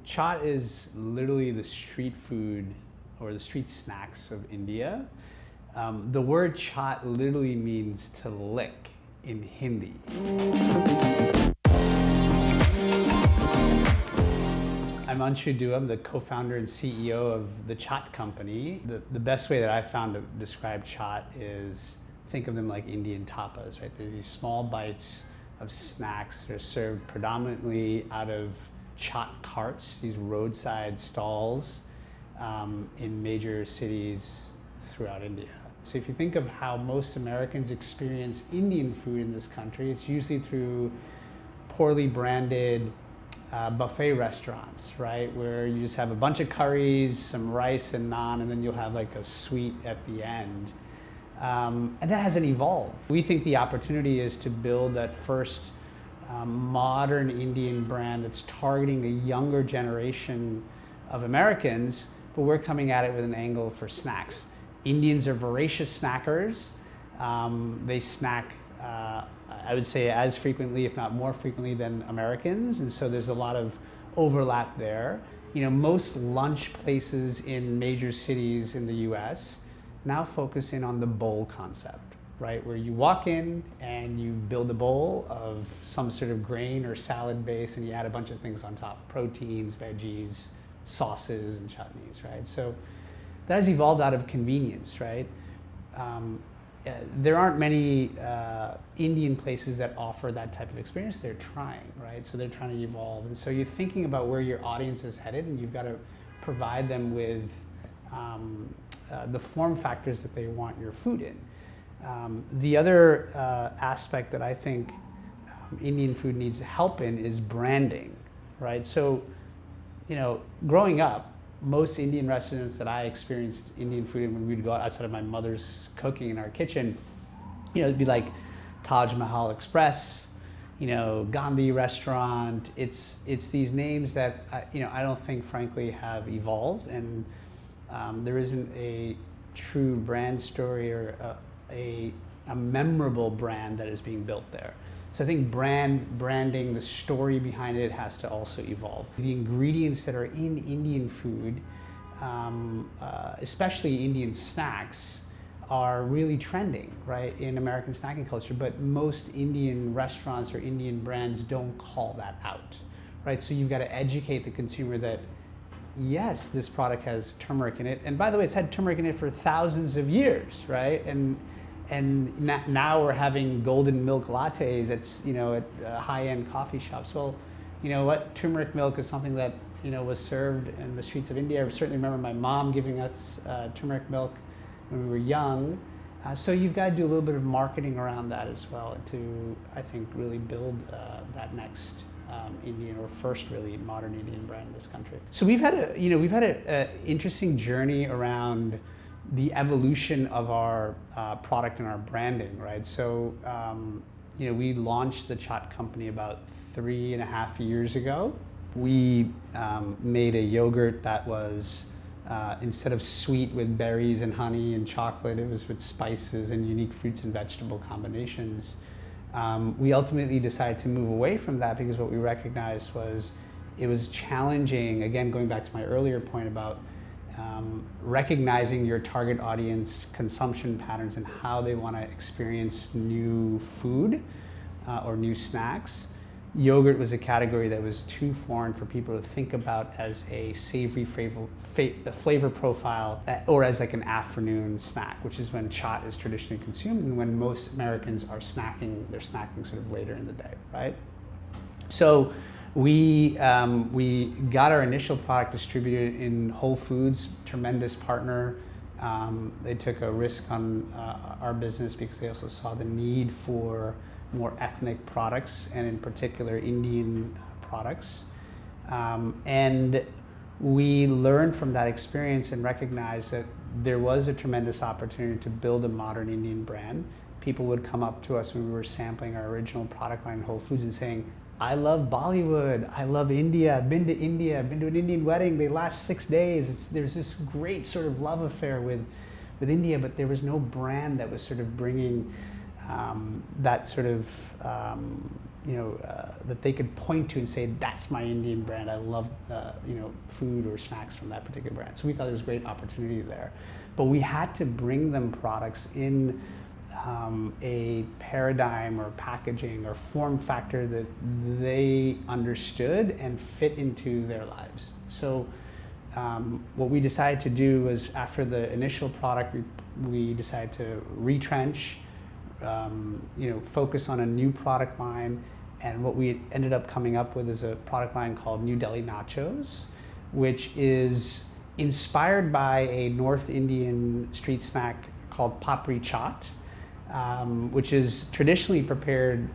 Chaat is literally the street food or the street snacks of India. The word chaat literally means to lick in Hindi. I'm Anshu Dua, I'm the co-founder and CEO of the Chaat Company. The best way that I've found to describe chaat is think of them like Indian tapas, right? They're these small bites of snacks that are served predominantly out of chaat carts, these roadside stalls in major cities throughout India. So if you think of how most Americans experience Indian food in this country, it's usually through poorly branded buffet restaurants, right? Where you just have a bunch of curries, some rice and naan, and then you'll have like a sweet at the end. And that hasn't evolved. We think the opportunity is to build that first modern Indian brand that's targeting a younger generation of Americans, but we're coming at it with an angle for snacks. Indians are voracious snackers. They snack, I would say, as frequently, if not more frequently, than Americans, and so there's a lot of overlap there. You know, most lunch places in major cities in the US now focus in on the bowl concept, right? Where you walk in and you build a bowl of some sort of grain or salad base and you add a bunch of things on top, proteins, veggies, sauces, and chutneys, right? So that has evolved out of convenience, right? There aren't many Indian places that offer that type of experience. They're trying, right? So they're trying to evolve. And so you're thinking about where your audience is headed, and you've got to provide them with the form factors that they want your food in. The other aspect that I think Indian food needs help in is branding, right? So, you know, growing up, most Indian restaurants that I experienced Indian food in when we'd go outside of my mother's cooking in our kitchen, you know, it'd be like Taj Mahal Express, you know, Gandhi Restaurant. It's these names that, you know, I don't think, frankly, have evolved, and there isn't a true brand story or a memorable brand that is being built there. So I think branding, the story behind it has to also evolve. The ingredients that are in Indian food, especially Indian snacks, are really trending, right, in American snacking culture, but most Indian restaurants or Indian brands don't call that out, right? So you've got to educate the consumer that, yes, this product has turmeric in it, and by the way, it's had turmeric in it for thousands of years, right? And now we're having golden milk lattes at, you know, at high-end coffee shops. Well, you know what? Turmeric milk is something that, you know, was served in the streets of India. I certainly remember my mom giving us turmeric milk when we were young. So you've got to do a little bit of marketing around that as well to, I think, really build that next Indian, or first really modern Indian brand in this country. So we've had a interesting journey around the evolution of our product and our branding, right? So, you know, we launched the Chaat Company about 3.5 years ago. We made a yogurt that was, instead of sweet with berries and honey and chocolate, it was with spices and unique fruits and vegetable combinations. We ultimately decided to move away from that because what we recognized was it was challenging, again, going back to my earlier point about recognizing your target audience consumption patterns and how they want to experience new food or new snacks. Yogurt was a category that was too foreign for people to think about as a savory flavor profile or as like an afternoon snack, which is when chaat is traditionally consumed and when most Americans are snacking, they're snacking sort of later in the day, right? So we got our initial product distributed in Whole Foods, tremendous partner. They took a risk on our business because they also saw the need for more ethnic products, and in particular Indian products. And we learned from that experience and recognized that there was a tremendous opportunity to build a modern Indian brand. People would come up to us when we were sampling our original product line in Whole Foods and saying, I love Bollywood, I love India, I've been to India, I've been to an Indian wedding, they last 6 days. There's this great sort of love affair with India, but there was no brand that was sort of bringing that sort of that they could point to and say, that's my Indian brand. I love food or snacks from that particular brand. So we thought there was great opportunity there. But we had to bring them products in a paradigm or packaging or form factor that they understood and fit into their lives. So what we decided to do was, after the initial product, we decided to retrench, focus on a new product line. And what we ended up coming up with is a product line called New Delhi Nachos, which is inspired by a North Indian street snack called papri chaat, which is traditionally prepared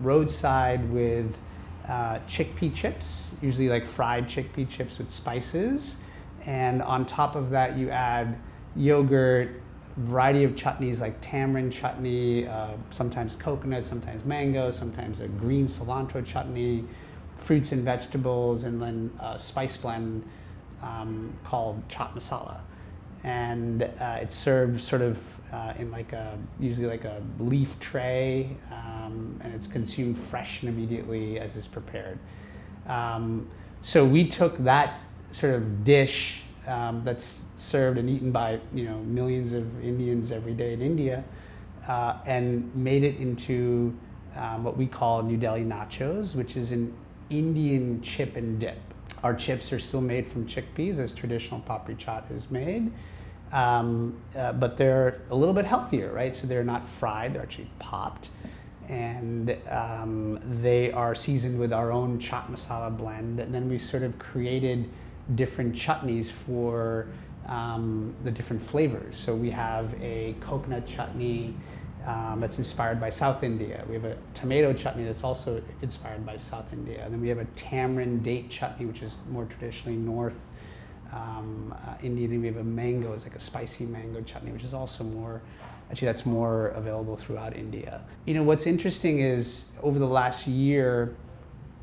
roadside with chickpea chips, usually like fried chickpea chips with spices. And on top of that, you add yogurt, variety of chutneys like tamarind chutney, sometimes coconut, sometimes mango, sometimes a green cilantro chutney, fruits and vegetables, and then a spice blend called chaat masala. And it's served sort of in usually like a leaf tray, and it's consumed fresh and immediately as it's prepared. So we took that sort of dish that's served and eaten by millions of Indians every day in India, and made it into what we call New Delhi Nachos, which is an Indian chip and dip. Our chips are still made from chickpeas, as traditional papri chaat is made, but they're a little bit healthier, right? So they're not fried; they're actually popped, and they are seasoned with our own chaat masala blend. And then we sort of created different chutneys for the different flavors. So we have a coconut chutney that's inspired by South India. We have a tomato chutney that's also inspired by South India. And then we have a tamarind date chutney, which is more traditionally North Indian. And we have a mango, it's like a spicy mango chutney, which is also that's more available throughout India. What's interesting is, over the last year,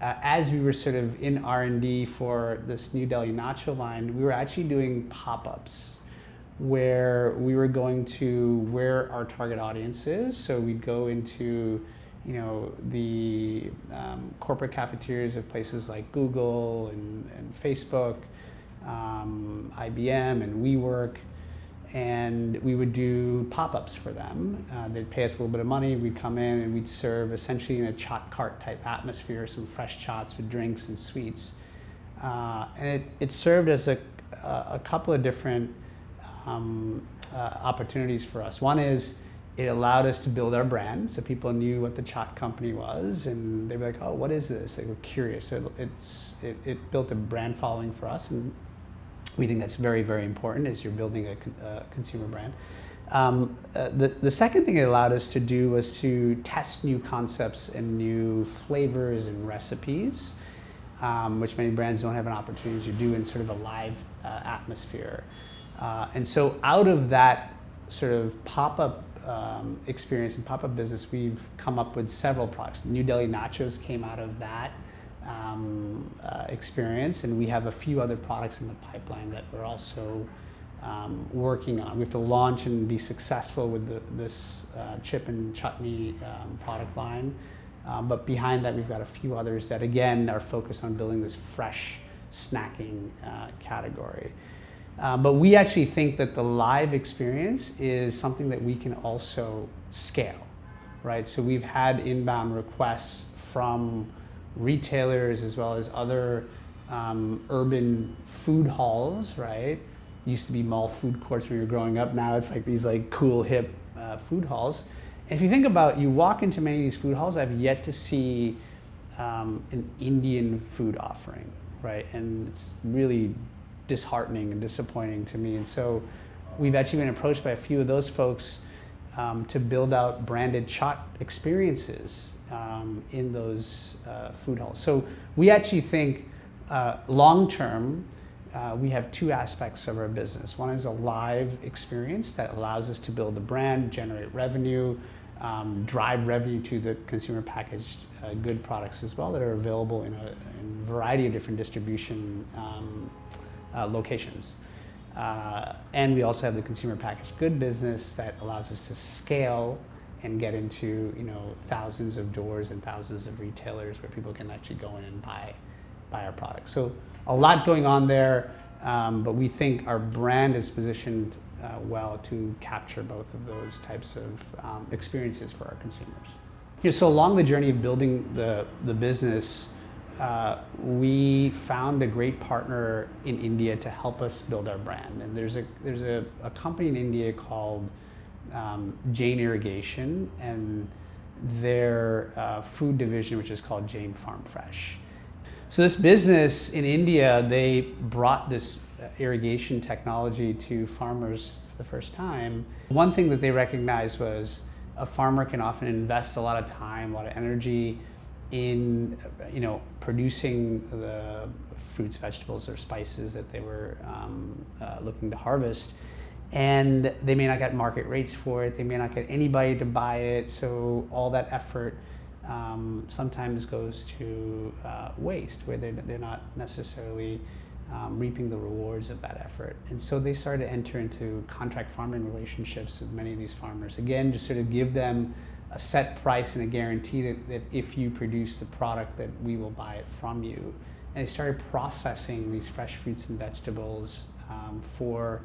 as we were sort of in R&D for this New Delhi Nacho line, we were actually doing pop-ups where we were going to where our target audience is. So we'd go into the corporate cafeterias of places like Google and Facebook, IBM and WeWork, and we would do pop-ups for them. They'd pay us a little bit of money, we'd come in and we'd serve essentially in a chaat cart type atmosphere, some fresh chaats with drinks and sweets. And it served as a couple of different opportunities for us. One is, it allowed us to build our brand, so people knew what the Chaat Company was, and they'd be like, oh, what is this? They were curious. So it built a brand following for us, and we think that's very, very important as you're building a consumer brand. The second thing it allowed us to do was to test new concepts and new flavors and recipes, which many brands don't have an opportunity to do in sort of a live atmosphere. And so out of that sort of pop-up experience and pop-up business, we've come up with several products. New Delhi Nachos came out of that experience, and we have a few other products in the pipeline that we're also working on. We have to launch and be successful with this chip and chutney product line, but behind that we've got a few others that again are focused on building this fresh snacking category. But we actually think that the live experience is something that we can also scale, right? So we've had inbound requests from retailers as well as other urban food halls, right? Used to be mall food courts when you were growing up. Now it's like these cool hip food halls. And if you think about, you walk into many of these food halls, I've yet to see an Indian food offering, right? And it's really disheartening and disappointing to me. And so we've actually been approached by a few of those folks to build out branded chaat experiences in those food halls. So we actually think long term, we have two aspects of our business. One is a live experience that allows us to build a brand, generate revenue, drive revenue to the consumer packaged good products as well that are available in a variety of different distribution locations. And we also have the consumer packaged good business that allows us to scale and get into, you know, thousands of doors and thousands of retailers where people can actually go in and buy our products. So a lot going on there, but we think our brand is positioned well to capture both of those types of experiences for our consumers. You know, so along the journey of building the business, we found a great partner in India to help us build our brand. And there's a company in India called Jain Irrigation, and their food division, which is called Jain Farm Fresh. So this business in India, they brought this irrigation technology to farmers for the first time. One thing that they recognized was a farmer can often invest a lot of time, a lot of energy in, you know, producing the fruits, vegetables, or spices that they were looking to harvest, and they may not get market rates for it. They may not get anybody to buy it. So all that effort sometimes goes to waste, where they're not necessarily reaping the rewards of that effort. And so they started to enter into contract farming relationships with many of these farmers. Again, just sort of give them a set price and a guarantee that if you produce the product, that we will buy it from you. And they started processing these fresh fruits and vegetables for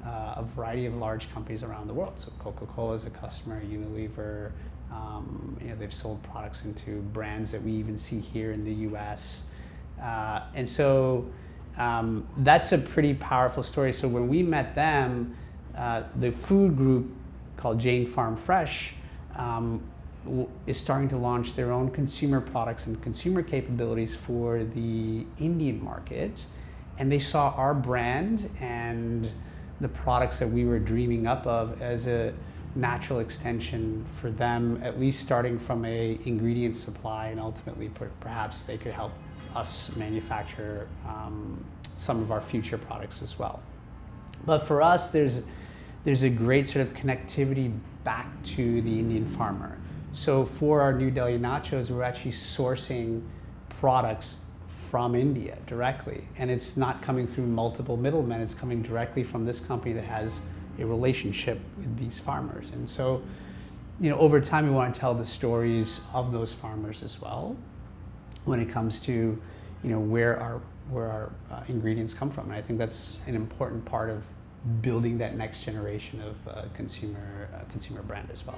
a variety of large companies around the world. So Coca-Cola is a customer, Unilever. You know, they've sold products into brands that we even see here in the U.S. And so that's a pretty powerful story. So when we met them, the food group called Jain Farm Fresh is starting to launch their own consumer products and consumer capabilities for the Indian market. And they saw our brand and the products that we were dreaming up of as a natural extension for them, at least starting from a ingredient supply, and ultimately perhaps they could help us manufacture some of our future products as well. But for us, there's a great sort of connectivity back to the Indian farmer. So for our New Delhi nachos, we're actually sourcing products from India directly, and it's not coming through multiple middlemen. It's coming directly from this company that has a relationship with these farmers. And so, you know, over time, we want to tell the stories of those farmers as well when it comes to, you know, where our ingredients come from. And I think that's an important part of building that next generation of consumer brand as well.